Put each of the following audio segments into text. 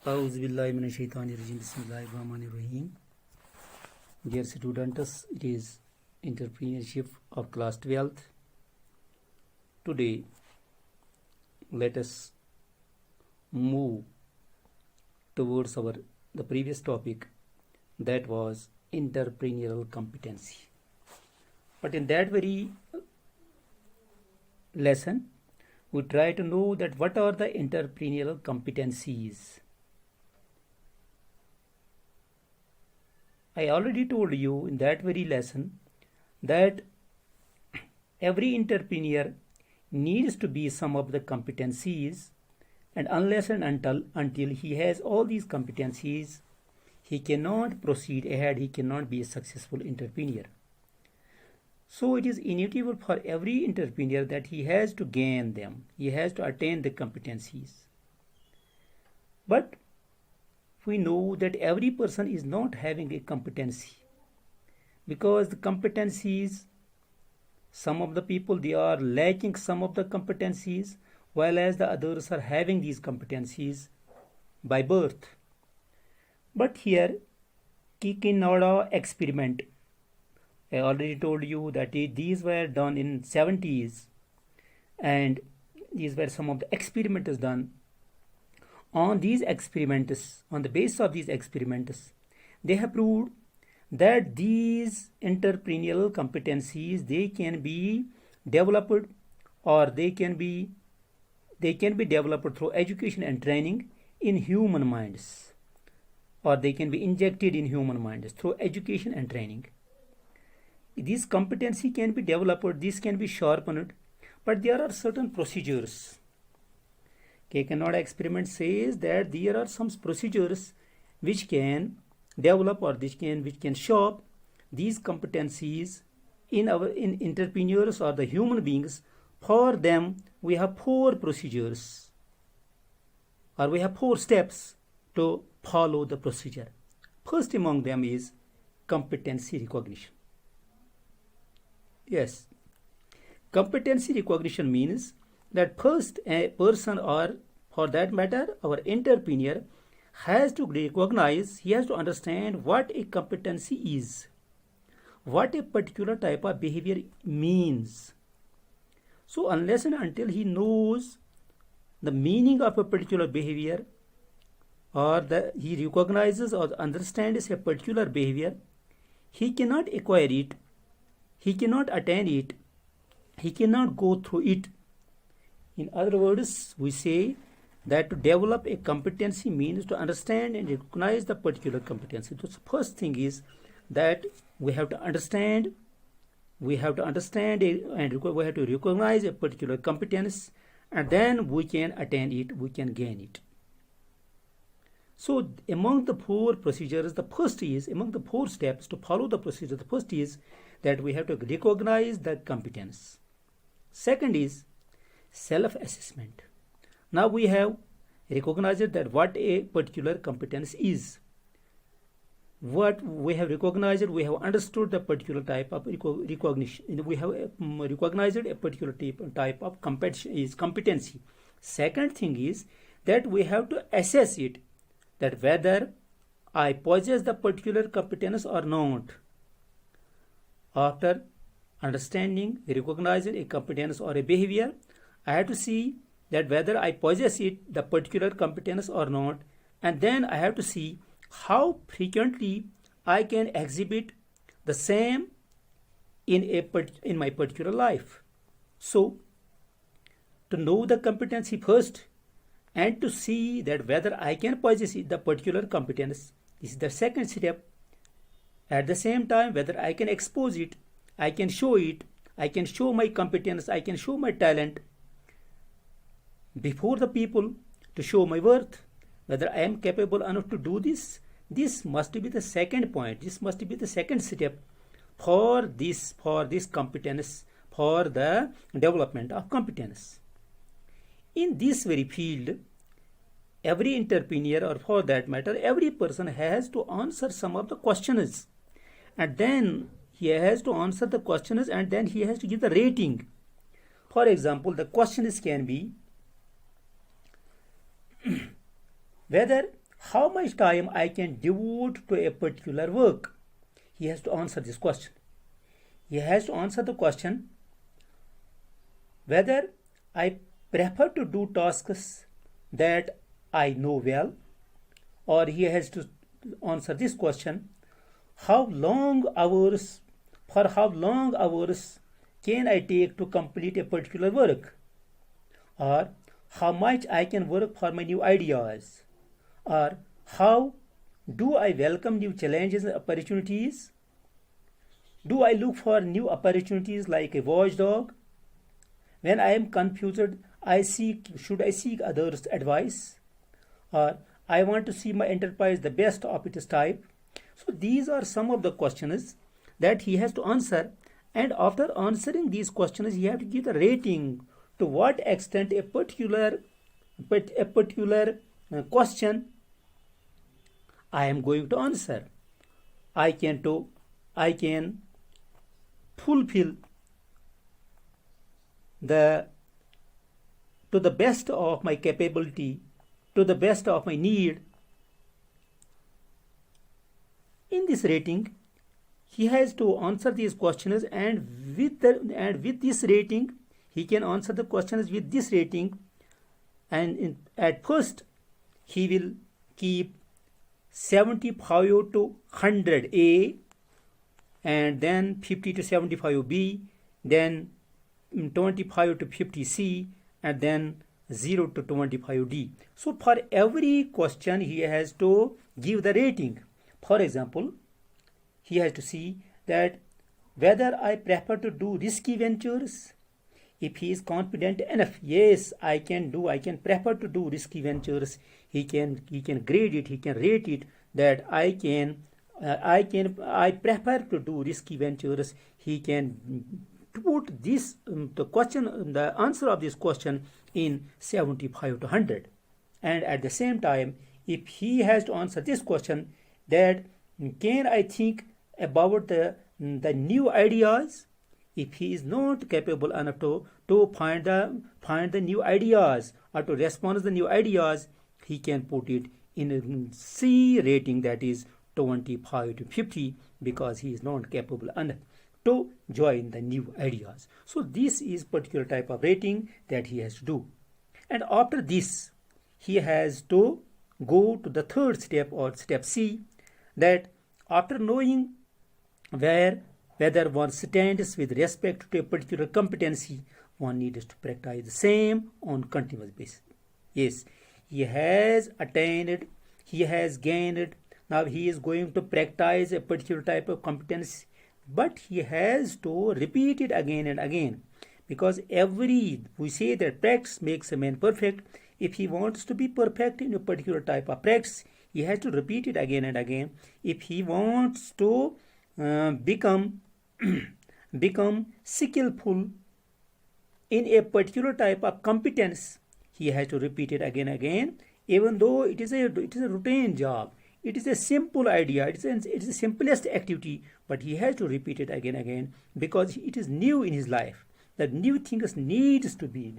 Auzubillahiminash-shaytanir-rajim. Bismillahir-rahmanir-rahim. Dear students, it is entrepreneurship of class 12th. Today, let us move towards the previous topic, that was entrepreneurial competency. But in that very lesson, we try to know that what are the entrepreneurial competencies. I already told you in that very lesson that every entrepreneur needs to be some of the competencies, and unless and until he has all these competencies, he cannot proceed ahead, he cannot be a successful entrepreneur. So it is inevitable for every entrepreneur that he has to gain them, he has to attain the competencies. But we know that every person is not having a competency, because the competencies, some of the people, they are lacking some of the competencies, while as the others are having these competencies by birth. But here, Kikinada experiment, I already told you that these were done in 70s, and these were some of the experiments done. On these experiments, on the basis of these experiments, they have proved that these entrepreneurial competencies, they can be developed, or they can be developed through education and training in human minds, or they can be injected in human minds through education and training. This competency can be developed, this can be sharpened, but there are certain procedures. Kikinada experiment says that there are some procedures which can develop, or which can shape these competencies in entrepreneurs or the human beings. For them, we have 4 procedures, or we have 4 steps to follow the procedure. First among them is competency recognition. Yes, competency recognition means that first a person, or for that matter our entrepreneur, has to recognize, he has to understand what a competency is, what a particular type of behavior means. So unless and until he knows the meaning of a particular behavior, or he recognizes or understands a particular behavior, he cannot acquire it, he cannot attain it, he cannot go through it. In other words, we say that to develop a competency means to understand and recognize the particular competency. So the first thing is that we have to understand and we have to recognize a particular competence, and then we can attain it, we can gain it. So among the 4 procedures, the first is, among the 4 steps to follow the procedure, the first is that we have to recognize the competence. Second is self-assessment. Now we have recognized that what a particular competence is. What we have recognized, we have understood the particular type of recognition. We have recognized a particular type of competency. Second thing is that we have to assess it, that whether I possess the particular competence or not. After understanding, recognizing a competence or a behavior, I have to see that whether I possess it, the particular competence or not, and then I have to see how frequently I can exhibit the same in my particular life. So, to know the competency first, and to see that whether I can possess the particular competence, this is the second step. At the same time, whether I can expose it, I can show it, I can show my competence, I can show my talent before the people, to show my worth, whether I am capable enough to do this. This must be the second point, this must be the second step for this competence, for the development of competence. In this very field, every entrepreneur, or for that matter every person, has to answer some of the questions, and then he has to answer the questions, and then he has to give the rating. For example, the questions can be whether how much time I can devote to a particular work. He has to answer this question. He has to answer the question whether I prefer to do tasks that I know well, or he has to answer this question, how long hours for how long hours can I take to complete a particular work, or how much I can work for my new ideas, or how do I welcome new challenges and opportunities? Do I look for new opportunities like a watchdog? When I am confused, should I seek others' advice? Or I want to see my enterprise the best of its type. So these are some of the questions that he has to answer, and after answering these questions, he has to give the rating to what extent a particular question I am going to answer. I can fulfill the to the best of my capability, to the best of my need. In this rating, he has to answer these questions, and with this rating, he can answer the questions with this rating. And at first, he will keep 75 to 100 A, and then 50 to 75 B, then 25 to 50 C, and then 0 to 25 D. So for every question he has to give the rating. For example, he has to see that whether I prefer to do risky ventures. If he is confident enough, yes, I can prefer to do risky ventures, he can grade it, he can rate it, that I prefer to do risky ventures. He can put this the answer of this question in 75 to 100. And at the same time, if he has to answer this question, that can I think about the new ideas, if he is not capable enough to find the new ideas or to respond to the new ideas, he can put it in a C rating, that is 25 to 50, because he is not capable enough to join the new ideas. So this is particular type of rating that he has to do. And after this, he has to go to the third step, or step C, that after knowing whether one stands with respect to a particular competency, one needs to practice the same on continuous basis. Yes, he has attained, he has gained, now he is going to practice a particular type of competence, but he has to repeat it again and again, because we say that practice makes a man perfect. If he wants to be perfect in a particular type of practice, he has to repeat it again and again. If he wants to become skillful in a particular type of competence, he has to repeat it again and again, even though it is a routine job, it is a simple idea, it is the simplest activity, but he has to repeat it again and again, because it is new in his life. The new things need to be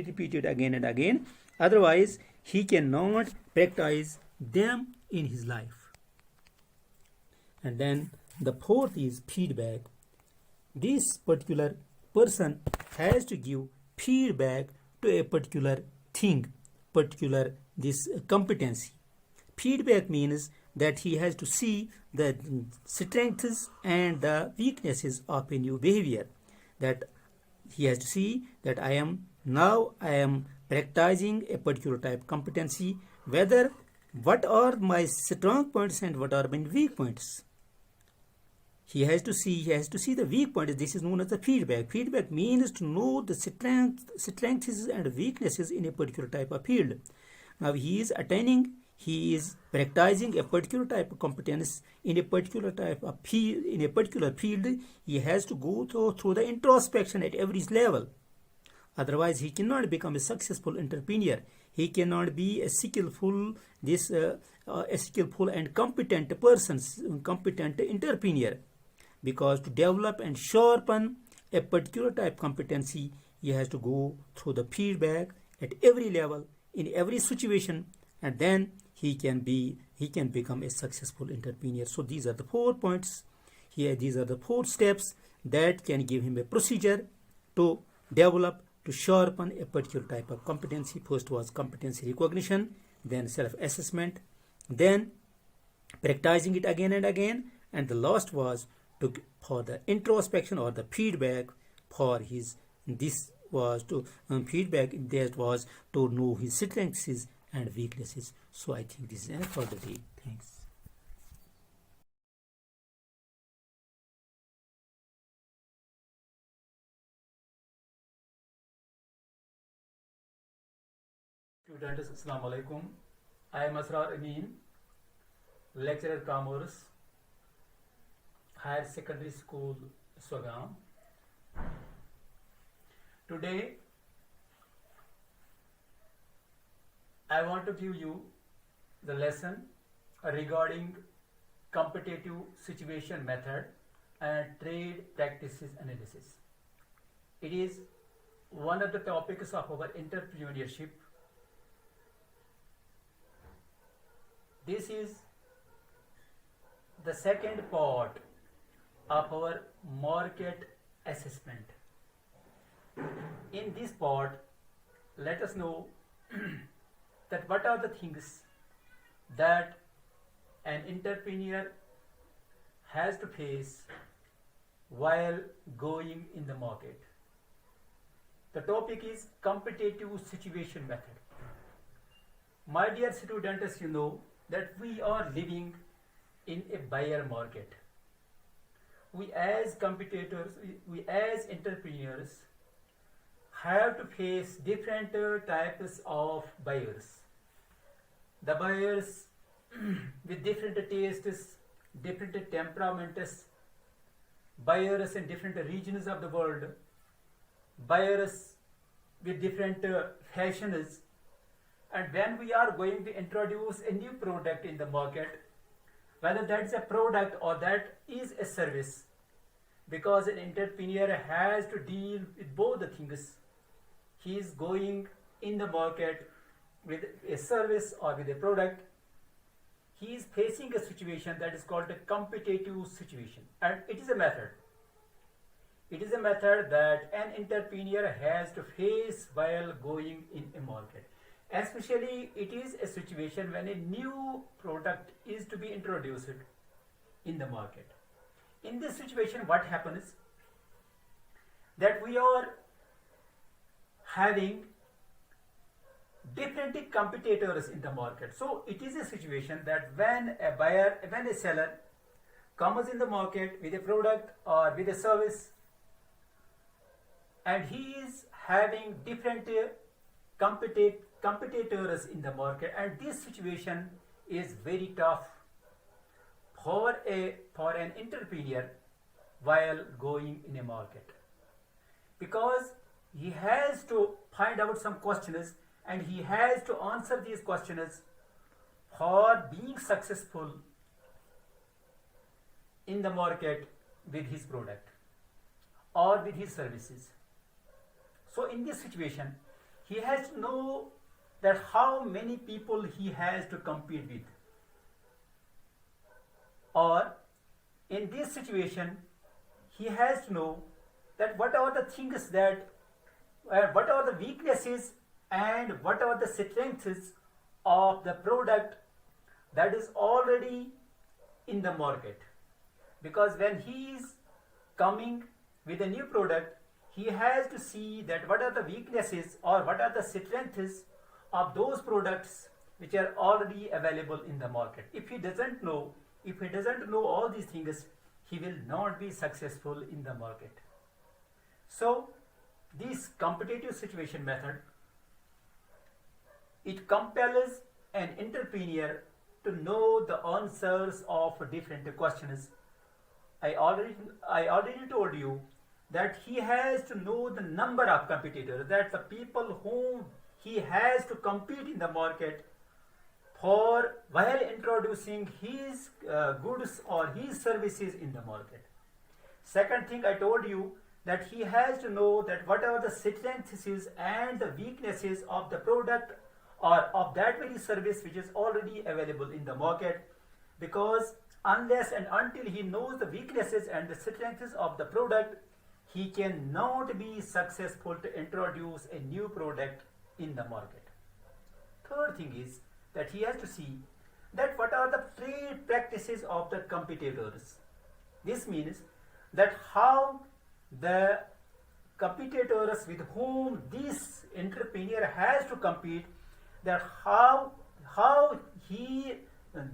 repeated again and again, otherwise he cannot practice them in his life. And then the fourth is feedback. This particular person has to give feedback to a particular thing, particular this competency. Feedback means that he has to see the strengths and the weaknesses of a new behavior. That he has to see that I am practicing a particular type of competency, whether what are my strong points and what are my weak points. He has to see the weak points. This is known as the feedback. Feedback means to know the strengths and weaknesses in a particular type of field. Now he is practicing a particular type of competence in a particular type of field. In a particular field, he has to go through the introspection at every level. Otherwise, he cannot become a successful entrepreneur. He cannot be a skillful and competent person, competent entrepreneur. Because to develop and sharpen a particular type of competency, he has to go through the feedback at every level, in every situation, and then he can become a successful entrepreneur. So these are the 4 points here. These are the 4 steps that can give him a procedure to develop, to sharpen a particular type of competency. First was competency recognition, then self-assessment, then practicing it again and again, and the last was for the introspection or the feedback for his. This was to feedback that was to know his strengths and weaknesses. So I think this is enough for the day. Thanks. Students, Assalamu alaikum. I am Asrar Amin, lecturer Commerce, Higher Secondary School, Swagam. Today, I want to give you the lesson regarding competitive situation method and trade practices analysis. It is one of the topics of our entrepreneurship. This is the second part of our market assessment. In this part, let us know that what are the things that an entrepreneur has to face while going in the market. The topic is competitive situation method. My dear students, you know that we are living in a buyer market. We as competitors, we as entrepreneurs have to face different types of buyers. The buyers with different tastes, different temperaments, buyers in different regions of the world, buyers with different fashions. And when we are going to introduce a new product in the market, whether that is a product or that is a service, because an entrepreneur has to deal with both the things. He is going in the market with a service or with a product. He is facing a situation that is called a competitive situation, and it is a method. It is a method that an entrepreneur has to face while going in a market. Especially it is a situation when a new product is to be introduced in the market. In this situation, what happens? That we are having different competitors in the market. So it is a situation that when a seller comes in the market with a product or with a service, and he is having different competitors in the market, and this situation is very tough for an entrepreneur while going in a market, because he has to find out some questions and he has to answer these questions for being successful in the market with his product or with his services. So in this situation, he has to know that how many people he has to compete with. Or in this situation, he has to know that what are the things that, what are the weaknesses and what are the strengths of the product that is already in the market. Because when he is coming with a new product, he has to see that what are the weaknesses or what are the strengths of those products which are already available in the market. If he doesn't know all these things, he will not be successful in the market. So this competitive situation method, it compels an entrepreneur to know the answers of different questions. I already told you that he has to know the number of competitors, that the people whom he has to compete in the market for while introducing his goods or his services in the market. Second thing, I told you that he has to know that what are the strengths and the weaknesses of the product or of that very service which is already available in the market, because unless and until he knows the weaknesses and the strengths of the product, he cannot be successful to introduce a new product in the market. Third thing is that he has to see that what are the trade practices of the competitors. This means that how the competitors with whom this entrepreneur has to compete, that how he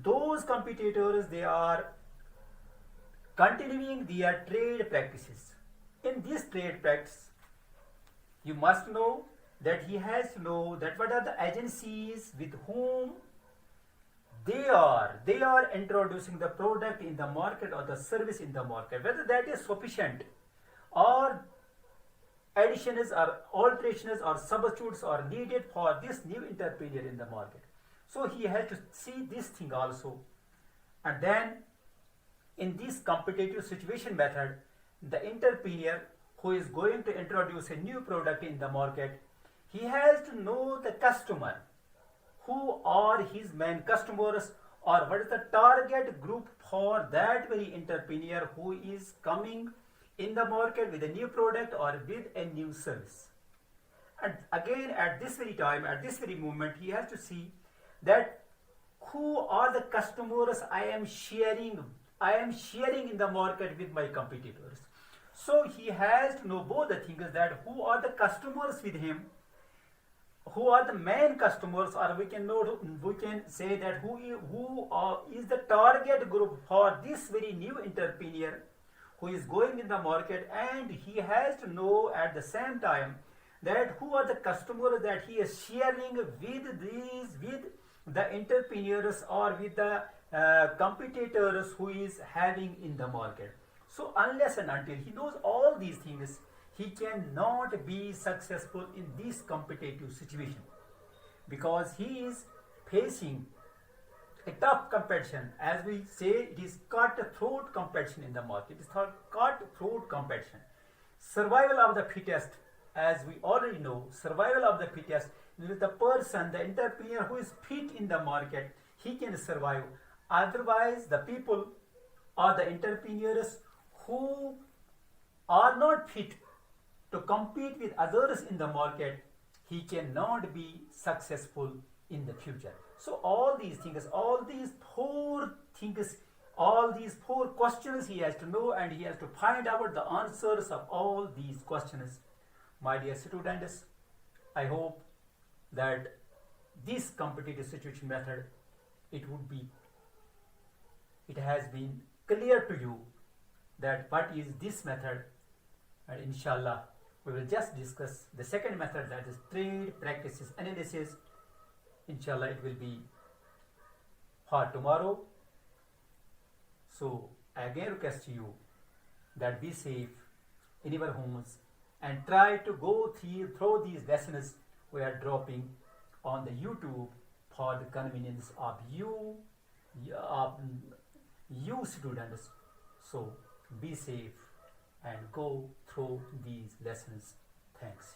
those competitors they are continuing their trade practices. In this trade practice, you must know that he has to know that what are the agencies with whom they are introducing the product in the market or the service in the market, whether that is sufficient or additions or alterations or substitutes are needed for this new entrepreneur in the market. So he has to see this thing also. And then in this competitive situation method, the entrepreneur who is going to introduce a new product in the market, he has to know the customer, who are his main customers, or what is the target group for that very entrepreneur who is coming in the market with a new product or with a new service. And again, at this very time, at this very moment, he has to see that who are the customers I am sharing in the market with my competitors. So he has to know both the things, that who are the customers with him, who are the main customers, or we can say that who is the target group for this very new entrepreneur who is going in the market, and he has to know at the same time that who are the customers that he is sharing with the entrepreneurs or with the competitors who is having in the market. So unless and until he knows all these things, he cannot be successful in this competitive situation, because he is facing a tough competition. As we say, it is cutthroat competition in the market. It is called cutthroat competition. Survival of the fittest, as we already know, survival of the fittest, the person, the entrepreneur who is fit in the market, he can survive. Otherwise, the people or the entrepreneurs who are not fit to compete with others in the market, he cannot be successful in the future. So all these things, all these four questions he has to know, and he has to find out the answers of all these questions. My dear students, I hope that this competitive situation method, it has been clear to you that what is this method, and inshallah we will just discuss the second method, that is trade practices analysis. Inshallah it will be for tomorrow. So I again request you that be safe in your homes and try to go through these lessons we are dropping on the YouTube for the convenience of you students. So be safe and go through these lessons. Thanks.